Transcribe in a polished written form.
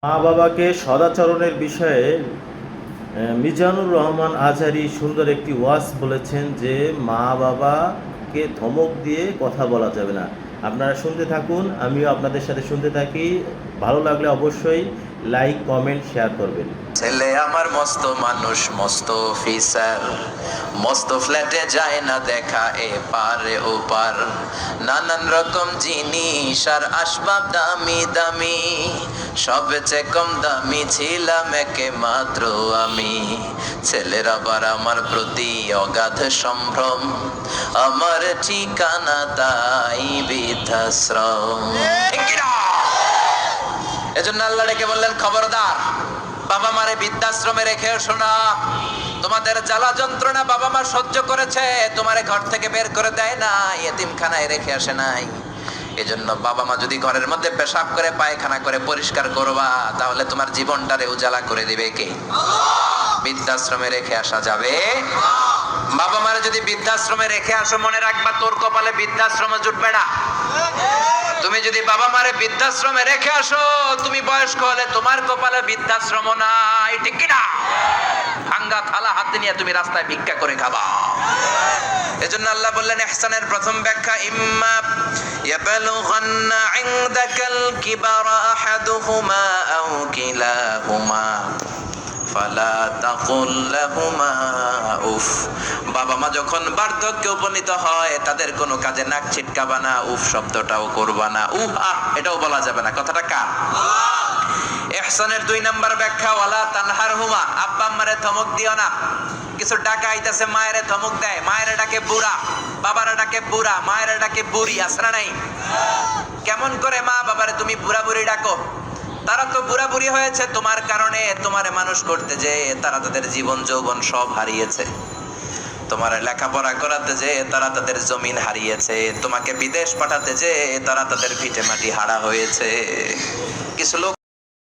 মা বাবাকে সদাচরণের বিষয়ে মিজানুর রহমান আজহারি সুন্দর একটি ওয়াজ বলেছেন যে মা বাবাকে ধমক দিয়ে কথা বলা যাবে না। আপনারা শুনতে থাকুন, আমিও আপনাদের সাথে শুনতে থাকি। ভালো লাগলে অবশ্যই লাইক, কমেন্ট, শেয়ার করবেন। ছেলে আমার মস্ত মানুষ, মস্ত অফিসার, মস্ত ফ্ল্যাটে যায় না দেখা এ পারে ও পার, নানান রকম জিনিস আর আসবাব দামি দামি, সবচেয়ে কম দামি ছিলাম একে মাত্র আমি। ছেলের আবার আমার প্রতি অগাধ সম্ভ্রম, আমার ঠিকানা তাই বৃদ্ধাশ্রম। এজন্য আল্লাহ ডেকে বললেন, খবরদার বাবা মারে বৃদ্ধাশ্রমে রেখে এসো না। তোমাদের জ্বালা যন্ত্রণা বাবা মা সহ্য করেছে, তোমারে ঘর থেকে বের করে দেয় না, এতিমখানায় রেখে আসে নাই। এজন্য বাবা মা যদি ঘরের মধ্যে পেশাব করে পায়খানা করে পরিষ্কার করবা, তাহলে তোমার জীবনটারে উজালা করে দিবে কে? বৃদ্ধাশ্রমে রেখে আসা যাবে? বাবা মারে যদি বৃদ্ধাশ্রমে রেখে আসো, মনে রাখবা তোর কপালে বৃদ্ধাশ্রমে জুটবে না। তুমি যদি বাবা মারে বৃদ্ধাশ্রমে রেখে আসো, তুমি বয়স্ক হলে তোমার কপালে বৃদ্ধাশ্রম নাই, ঠিক কিনা? ভাঙ্গা থালা হাতে নিয়ে তুমি রাস্তায় ভিক্ষা করে খাবা। এজন্য আল্লাহ বললেন, ইহসানের প্রথম ব্যাখ্যা, ইম্মা ইয়াবলুগান্না ইনদাকাল কিবারা আহাদুহুমা আও কিলাহুমা ফালা তাকুল লাহুমা উফ। বাবা মা যখন বার্ধক্যে উপনীত হয়, তাদের কোনো কাজে নাক ছিটকাবা না, উফ শব্দটাও করবা না, উহ আহ এটাও বলা যাবে না। কথাটা কার? ইহসানের 2 নাম্বার ব্যাখ্যা, ওয়ালা তানহারহুমা, আব্বা আম্মারে ধমক দিও না। কিছু ডাকা আইতাছে, মায়েরে ধমক দেয়, মায়েরে ডাকে বুড়া, বাবারে ডাকে বুড়া, মায়েরে ডাকে বুড়ি, আছে না নাই? কেমন করে মা বাবারে তুমি বুড়া বুড়ি ডাকো? তারা তো বুড়া বুড়ি হয়েছে তোমার কারণে। তোমারে মানুষ করতে যে তারা তাদের জীবন যৌবন সব হারিয়েছে, তোমার লেখাপড়া করাতে যে তারা তাদের জমিন হারিয়েছে, তোমাকে বিদেশ পাঠাতে যে তারা তাদের ভিটে মাটি হারা হয়েছে। কিছু লোক